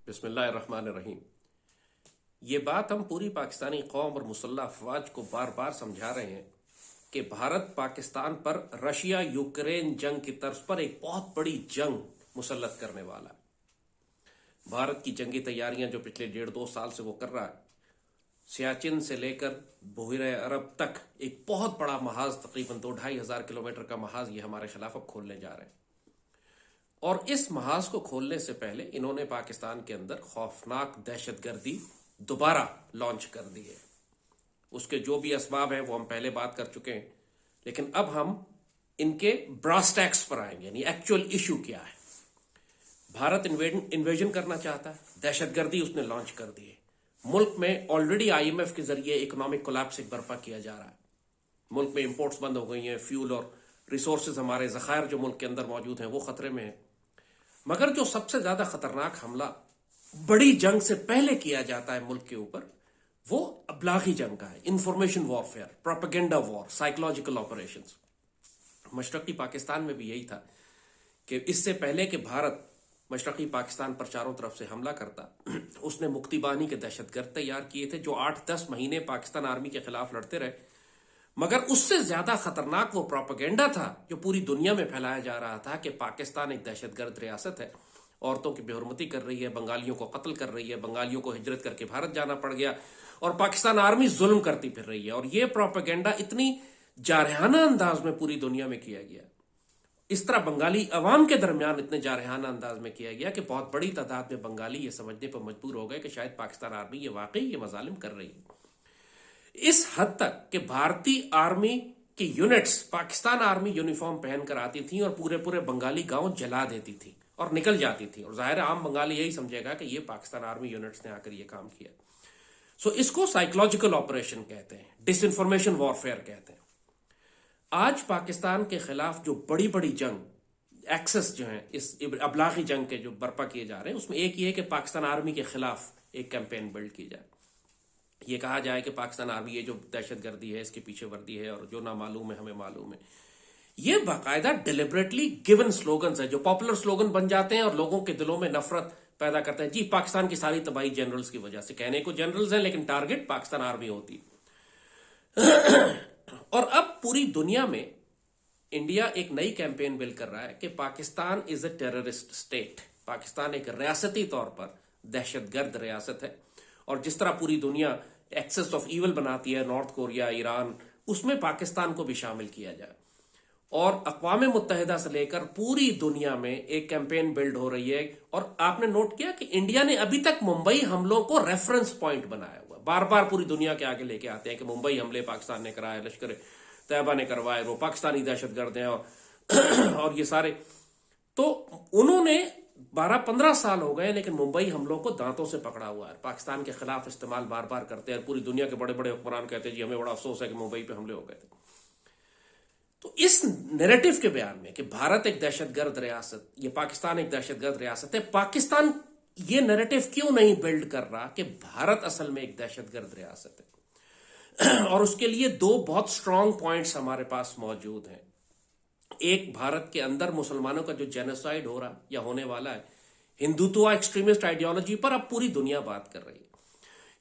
بسم اللہ الرحمن الرحیم۔ یہ بات ہم پوری پاکستانی قوم اور مسلح افواج کو بار بار سمجھا رہے ہیں کہ بھارت پاکستان پر رشیا یوکرین جنگ کی طرز پر ایک بہت بڑی جنگ مسلط کرنے والا ہے۔ بھارت کی جنگی تیاریاں جو پچھلے 1.5-2 سال سے وہ کر رہا ہے، سیاچن سے لے کر بحیرہ عرب تک ایک بہت بڑا محاذ، تقریباً 2-2.5 ہزار کلومیٹر کا محاذ یہ ہمارے خلاف اب کھولنے جا رہے ہیں۔ اور اس محاذ کو کھولنے سے پہلے انہوں نے پاکستان کے اندر خوفناک دہشت گردی دوبارہ لانچ کر دی ہے۔ اس کے جو بھی اسباب ہیں وہ ہم پہلے بات کر چکے ہیں، لیکن اب ہم ان کے براس ٹیکس پر آئیں گے، یعنی ایکچوئل ایشو کیا ہے۔ بھارت انویژن کرنا چاہتا ہے، دہشت گردی اس نے لانچ کر دی ہے۔ ملک میں آلریڈی IMF کے ذریعے اکنامک کولیپس ایک برپا کیا جا رہا ہے۔ ملک میں امپورٹس بند ہو گئی ہیں، فیول اور ریسورسز، ہمارے ذخائر جو ملک کے اندر موجود ہیں وہ خطرے میں ہیں۔ مگر جو سب سے زیادہ خطرناک حملہ بڑی جنگ سے پہلے کیا جاتا ہے ملک کے اوپر، وہ ابلاغی جنگ کا ہے، انفارمیشن وارفیئر، پروپیگنڈا وار، سائیکولوجیکل آپریشنز۔ مشرقی پاکستان میں بھی یہی تھا کہ اس سے پہلے کہ بھارت مشرقی پاکستان پر چاروں طرف سے حملہ کرتا، اس نے مکتی بانی کے دہشت گرد تیار کیے تھے جو 8-10 مہینے پاکستان آرمی کے خلاف لڑتے رہے۔ مگر اس سے زیادہ خطرناک وہ پروپیگنڈا تھا جو پوری دنیا میں پھیلایا جا رہا تھا کہ پاکستان ایک دہشت گرد ریاست ہے، عورتوں کی بے حرمتی کر رہی ہے، بنگالیوں کو قتل کر رہی ہے، بنگالیوں کو ہجرت کر کے بھارت جانا پڑ گیا، اور پاکستان آرمی ظلم کرتی پھر رہی ہے۔ اور یہ پروپیگنڈا اتنی جارحانہ انداز میں پوری دنیا میں کیا گیا، اس طرح بنگالی عوام کے درمیان اتنے جارحانہ انداز میں کیا گیا کہ بہت بڑی تعداد میں بنگالی یہ سمجھنے پر مجبور ہو گئے کہ شاید پاکستان آرمی یہ واقعی یہ مظالم کر رہی ہے۔ اس حد تک کہ بھارتی آرمی کی یونٹس پاکستان آرمی یونیفارم پہن کر آتی تھیں اور پورے بنگالی گاؤں جلا دیتی تھی اور نکل جاتی تھی، اور ظاہر عام بنگالی یہی سمجھے گا کہ یہ پاکستان آرمی یونٹس نے آ کر یہ کام کیا۔ سو اس کو سائیکولوجیکل آپریشن کہتے ہیں، ڈس انفارمیشن وارفیئر کہتے ہیں۔ آج پاکستان کے خلاف جو بڑی بڑی جنگ ایکسس جو ہیں، اس ابلاغی جنگ کے جو برپا کیے جا رہے ہیں، اس میں ایک یہ ہے کہ پاکستان آرمی کے خلاف ایک کیمپین بلڈ کی جائے۔ یہ کہا جائے کہ پاکستان آرمی یہ جو دہشت گردی ہے اس کے پیچھے وردی ہے، اور جو نہ معلوم ہے ہمیں معلوم ہے۔ یہ باقاعدہ ڈیلیبریٹلی گیون سلوگنز ہیں جو پاپولر سلوگن بن جاتے ہیں اور لوگوں کے دلوں میں نفرت پیدا کرتے ہیں۔ جی پاکستان کی ساری تباہی جنرلز کی وجہ سے، کہنے کو جنرلز ہیں لیکن ٹارگٹ پاکستان آرمی ہوتی۔ اور اب پوری دنیا میں انڈیا ایک نئی کیمپین بل کر رہا ہے کہ پاکستان از اے ٹیررسٹ اسٹیٹ، پاکستان ایک ریاستی طور پر دہشت گرد ریاست ہے۔ اور جس طرح پوری دنیا ایکسس آف ایول بناتی ہے، نارتھ کوریا، ایران، اس میں پاکستان کو بھی شامل کیا جائے۔ اور اقوام متحدہ سے لے کر پوری دنیا میں ایک کیمپین بلڈ ہو رہی ہے۔ اور آپ نے نوٹ کیا کہ انڈیا نے ابھی تک ممبئی حملوں کو ریفرنس پوائنٹ بنایا ہوا، بار بار پوری دنیا کے آگے لے کے آتے ہیں کہ ممبئی حملے پاکستان نے کرائے، لشکر طیبہ نے کروائے، وہ پاکستانی دہشت گرد ہیں، اور یہ سارے۔ تو انہوں نے 12-15 سال ہو گئے لیکن ممبئی حملوں کو دانتوں سے پکڑا ہوا ہے، پاکستان کے خلاف استعمال بار بار کرتے ہیں۔ پوری دنیا کے بڑے بڑے حکمران کہتے ہیں جی ہمیں بڑا افسوس ہے کہ ممبئی پہ حملے ہو گئے تھے۔ تو اس نیریٹو کے بیان میں کہ بھارت ایک دہشت گرد ریاست، یہ پاکستان ایک دہشت گرد ریاست ہے، پاکستان یہ نیریٹو کیوں نہیں بلڈ کر رہا کہ بھارت اصل میں ایک دہشت گرد ریاست ہے؟ اور اس کے لیے 2 بہت سٹرونگ پوائنٹس ہمارے پاس موجود ہیں۔ ایک، بھارت کے اندر مسلمانوں کا جو جینوسائیڈ ہو رہا یا ہونے والا ہے، ہندوتوا ایکسٹریمسٹ آئیڈیالوجی پر اب پوری دنیا بات کر رہی ہے۔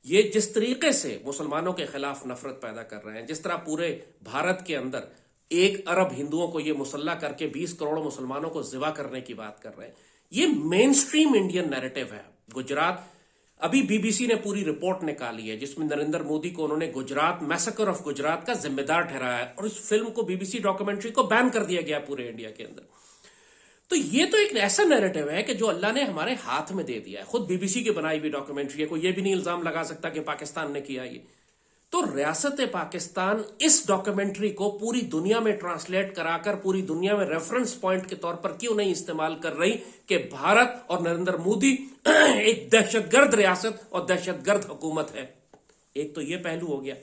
یہ جس طریقے سے مسلمانوں کے خلاف نفرت پیدا کر رہے ہیں، جس طرح پورے بھارت کے اندر 1 ارب ہندوؤں کو یہ مسلح کر کے 20 کروڑ مسلمانوں کو ذبح کرنے کی بات کر رہے ہیں، یہ مین سٹریم انڈین نیریٹو ہے۔ گجرات، ابھی BBC نے پوری رپورٹ نکالی ہے جس میں نریندر مودی کو انہوں نے گجرات میسیکر آف گجرات کا ذمہ دار ٹھہرایا ہے، اور اس فلم کو BBC ڈاکومنٹری کو بین کر دیا گیا پورے انڈیا کے اندر۔ تو یہ تو ایک ایسا نیریٹو ہے کہ جو اللہ نے ہمارے ہاتھ میں دے دیا ہے، خود BBC کی بنائی ہوئی ڈاکومنٹری ہے، کوئی یہ بھی نہیں الزام لگا سکتا کہ پاکستان نے کیا یہ۔ تو ریاست پاکستان اس ڈاکومنٹری کو پوری دنیا میں ٹرانسلیٹ کرا کر پوری دنیا میں ریفرنس پوائنٹ کے طور پر کیوں نہیں استعمال کر رہی کہ بھارت اور نریندر مودی ایک دہشت گرد ریاست اور دہشت گرد حکومت ہے؟ ایک تو یہ پہلو ہو گیا۔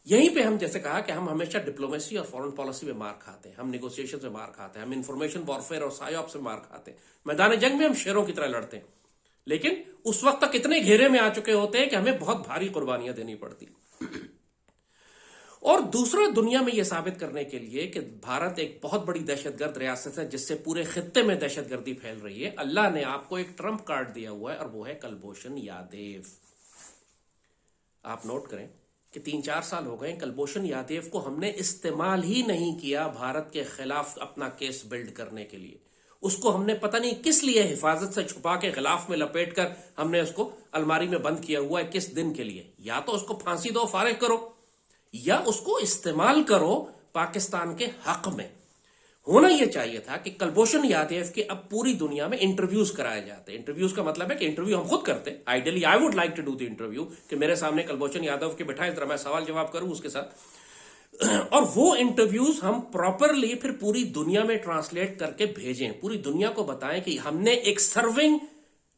یہیں پہ ہم جیسے کہا کہ ہم ہمیشہ ڈپلومیسی اور فورن پالیسی میں مار کھاتے ہیں، ہم نیگوسیشن سے مار کھاتے ہیں، ہم انفارمیشن وارفیئر اور سائیوپ سے مار کھاتے ہیں، میدان جنگ میں ہم شیروں کی طرح لڑتے ہیں، لیکن اس وقت تک اتنے گھیرے میں آ چکے ہوتے ہیں کہ ہمیں بہت بھاری قربانیاں دینی پڑتی۔ اور دوسرا دنیا میں یہ ثابت کرنے کے لیے کہ بھارت ایک بہت بڑی دہشت گرد ریاست ہے جس سے پورے خطے میں دہشت گردی پھیل رہی ہے، اللہ نے آپ کو ایک ٹرمپ کارڈ دیا ہوا ہے اور وہ ہے کلبھوشن یادیو۔ آپ نوٹ کریں کہ 3-4 سال ہو گئے کلبھوشن یادیو کو ہم نے استعمال ہی نہیں کیا بھارت کے خلاف اپنا کیس بلڈ کرنے کے لیے۔ اس کو ہم نے پتہ نہیں کس لیے حفاظت سے چھپا کے غلاف میں لپیٹ کر ہم نے اس کو الماری میں بند کیا ہوا ہے، کس دن کے لیے؟ یا تو اس کو پھانسی دو، فارغ کرو، یا اس کو استعمال کرو پاکستان کے حق میں۔ ہونا یہ چاہیے تھا کہ کلبھوشن یادیو کے اب پوری دنیا میں انٹرویوز کرائے جاتے۔ انٹرویوز کا مطلب ہے کہ انٹرویو ہم خود کرتے، ideally I would like to do the interview, کہ میرے سامنے کلبھوشن یادیو کے بٹھائیں، ذرا میں سوال جواب کروں اس کے ساتھ، اور وہ انٹرویوز ہم پراپرلی پھر پوری دنیا میں ٹرانسلیٹ کر کے بھیجیں، پوری دنیا کو بتائیں کہ ہم نے ایک سرونگ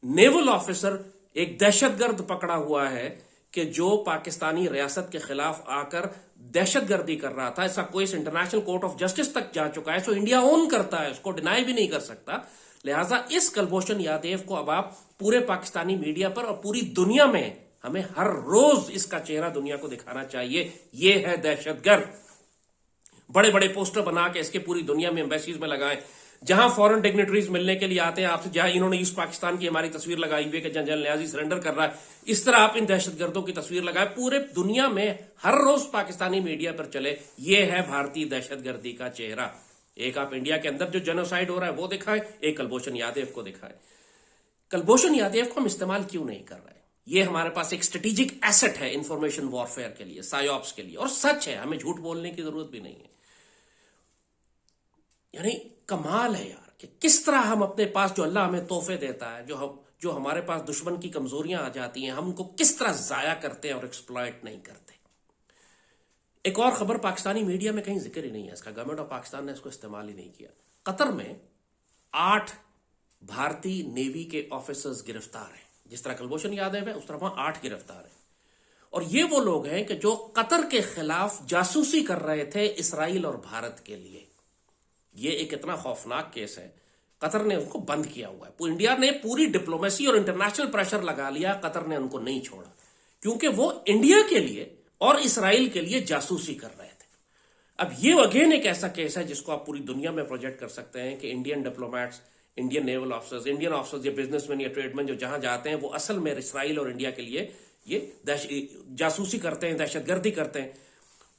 نیول آفیسر، ایک دہشت گرد پکڑا ہوا ہے کہ جو پاکستانی ریاست کے خلاف آ کر دہشت گردی کر رہا تھا۔ ایسا کوئی انٹرنیشنل کورٹ آف جسٹس تک جا چکا ہے، سو انڈیا اون کرتا ہے، اس کو ڈینائی بھی نہیں کر سکتا۔ لہٰذا اس کلبھوشن یادیو کو اب آپ پورے پاکستانی میڈیا پر اور پوری دنیا میں، ہمیں ہر روز اس کا چہرہ دنیا کو دکھانا چاہیے، یہ ہے دہشت گرد۔ بڑے بڑے پوسٹر بنا کے اس کے پوری دنیا میں ایمبیسیز میں لگائیں، جہاں فورن ڈگنیٹریز ملنے کے لیے آتے ہیں آپ سے، جہاں انہوں نے ایسٹ پاکستان کی ہماری تصویر لگائی ہوئی ہے کہ جنرل نیازی سرنڈر کر رہا ہے، اس طرح آپ ان دہشت گردوں کی تصویر لگائیں، پورے دنیا میں ہر روز پاکستانی میڈیا پر چلے، یہ ہے بھارتی دہشت گردی کا چہرہ۔ ایک آپ انڈیا کے اندر جو جینوسائیڈ ہو رہا ہے وہ دکھائیں، ایک کلبھوشن یادیو کو دکھائیں۔ کلبھوشن یادیو کو ہم استعمال کیوں نہیں کر رہے؟ یہ ہمارے پاس ایک اسٹریٹجک ایسٹ ہے انفارمیشن وارفیئر کے لیے، سائیوپس کے لیے، اور سچ ہے، ہمیں جھوٹ بولنے کی ضرورت بھی نہیں ہے۔ یعنی کمال ہے یار کہ کس طرح ہم اپنے پاس جو اللہ ہمیں تحفے دیتا ہے، جو ہمارے پاس دشمن کی کمزوریاں آ جاتی ہیں، ہم ان کو کس طرح ضائع کرتے ہیں اور ایکسپلائٹ نہیں کرتے۔ ایک اور خبر پاکستانی میڈیا میں کہیں ذکر ہی نہیں ہے اس کا، گورنمنٹ آف پاکستان نے اس کو استعمال ہی نہیں کیا۔ قطر میں 8 بھارتی نیوی کے آفیسرز گرفتار ہیں، جس طرح کلبھوشن یادیو ہے اس طرح وہاں 8 گرفتار ہیں، اور یہ وہ لوگ ہیں کہ جو قطر کے خلاف جاسوسی کر رہے تھے اسرائیل اور بھارت کے لیے۔ یہ ایک اتنا خوفناک کیس ہے، قطر نے ان کو بند کیا ہوا ہے، انڈیا نے پوری ڈپلومیسی اور انٹرنیشنل پریشر لگا لیا، قطر نے ان کو نہیں چھوڑا، کیونکہ وہ انڈیا کے لیے اور اسرائیل کے لیے جاسوسی کر رہے تھے۔ اب یہ اگین ایک ایسا کیس ہے جس کو آپ پوری دنیا میں پروجیکٹ کر سکتے ہیں کہ انڈین ڈپلومیٹس، انڈین نیول آفیسرز، انڈین آفیسرز یا بزنس مین یا ٹریڈ مین جو جہاں جاتے ہیں وہ اصل میں اسرائیل اور انڈیا کے لیے یہ جاسوسی کرتے ہیں، دہشت گردی کرتے ہیں۔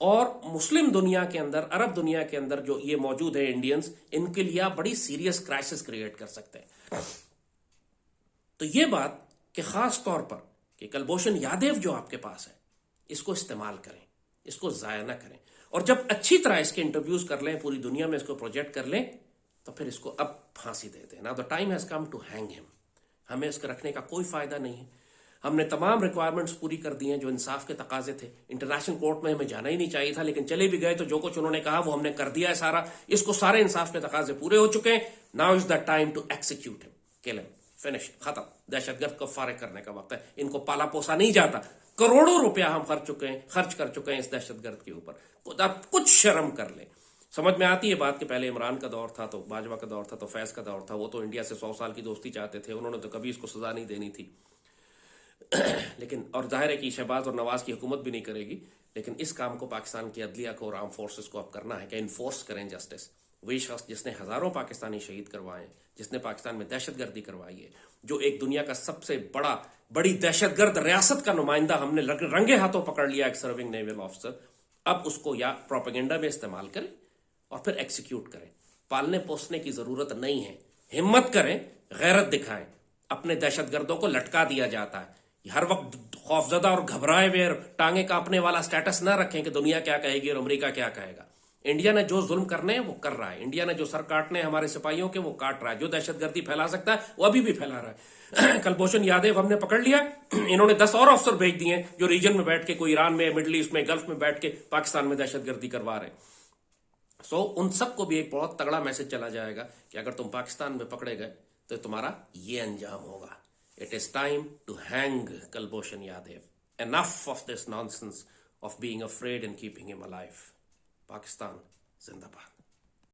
اور مسلم دنیا کے اندر، عرب دنیا کے اندر جو یہ موجود ہے انڈینز، ان کے لیے آپ بڑی سیریس کرائسس کریٹ کر سکتے ہیں۔ تو یہ بات کہ خاص طور پر کہ کلبھوشن یادیو جو آپ کے پاس ہے، اس کو استعمال کریں، اس کو ضائع نہ کریں، اور جب اچھی طرح اس کے انٹرویوز کر لیں، پوری دنیا میں اس کو پروجیکٹ کر لیں، تو پھر اس کو اب پھانسی دے دیں۔ Now the time has come to hang him۔ ہمیں اس کو رکھنے کا کوئی فائدہ نہیں ہے۔ ہم نے تمام ریکوائرمنٹس پوری کر دی ہیں جو انصاف کے تقاضے تھے۔ انٹرنیشنل کورٹ میں ہمیں جانا ہی نہیں چاہیے تھا، لیکن چلے بھی گئے تو جو کچھ انہوں نے کہا وہ ہم نے کر دیا ہے سارا۔ اس کو سارے انصاف کے تقاضے پورے ہو چکے ہیں۔ Now is the time to execute ہم، کل ہم، فنش، ختم۔ دہشت گرد کو فارغ کرنے کا وقت ہے۔ ان کو پالا پوسا نہیں جاتا۔ کروڑوں روپیہ ہم خرچ کر چکے ہیں اس دہشت گرد کے اوپر۔ آپ کچھ شرم کر لیں۔ سمجھ میں آتی ہے بات کہ پہلے عمران کا دور تھا، تو باجوہ کا دور تھا، تو فیض کا دور تھا، وہ تو انڈیا سے 100 سال کی دوستی چاہتے تھے، انہوں نے تو کبھی اس کو سزا نہیں دینی تھی، لیکن اور ظاہر ہے کہ شہباز اور نواز کی حکومت بھی نہیں کرے گی، لیکن اس کام کو پاکستان کی عدلیہ کو اور آرم فورسز کو اب کرنا ہے کہ انفورس کریں جسٹس۔ وہی شخص جس نے ہزاروں پاکستانی شہید کروائے، جس نے پاکستان میں دہشت گردی کروائی ہے، جو ایک دنیا کا سب سے بڑی دہشت گرد ریاست کا نمائندہ ہم نے رنگے ہاتھوں پکڑ لیا، ایک سرونگ نیول آفیسر، اب اس کو یا پروپیگنڈا میں استعمال کریں اور پھر ایکسیکیوٹ کریں۔ پالنے پوسنے کی ضرورت نہیں ہے، ہمت کریں، غیرت دکھائیں۔ اپنے دہشت گردوں کو لٹکا دیا جاتا ہے، ہر وقت خوفزدہ اور گھبرائے ہوئے اور ٹانگیں کانپنے والا سٹیٹس نہ رکھیں کہ دنیا کیا کہے گی اور امریکہ کیا کہے گا۔ انڈیا نے جو ظلم کرنے ہیں وہ کر رہا ہے، انڈیا نے جو سر کاٹنے ہیں ہمارے سپاہیوں کے وہ کاٹ رہا ہے، جو دہشت گردی پھیلا سکتا ہے وہ ابھی بھی پھیلا رہا ہے۔ کلبھوشن یادیو ہم نے پکڑ لیا، انہوں نے 10 اور افسر بھیج دیے ہیں جو ریجن میں بیٹھ کے، کوئی ایران میں، مڈل ایسٹ میں، گلف میں بیٹھ کے پاکستان میں دہشت گردی کروا رہے ہیں۔ ان سب کو بھی ایک بہت تگڑا میسج چلا جائے گا کہ اگر تم پاکستان میں پکڑے گئے تو تمہارا یہ انجام ہوگا۔ It is time to hang Kalbhoshan Yadav. Enough of this nonsense of being afraid and keeping him alive. Pakistan, Zindabad.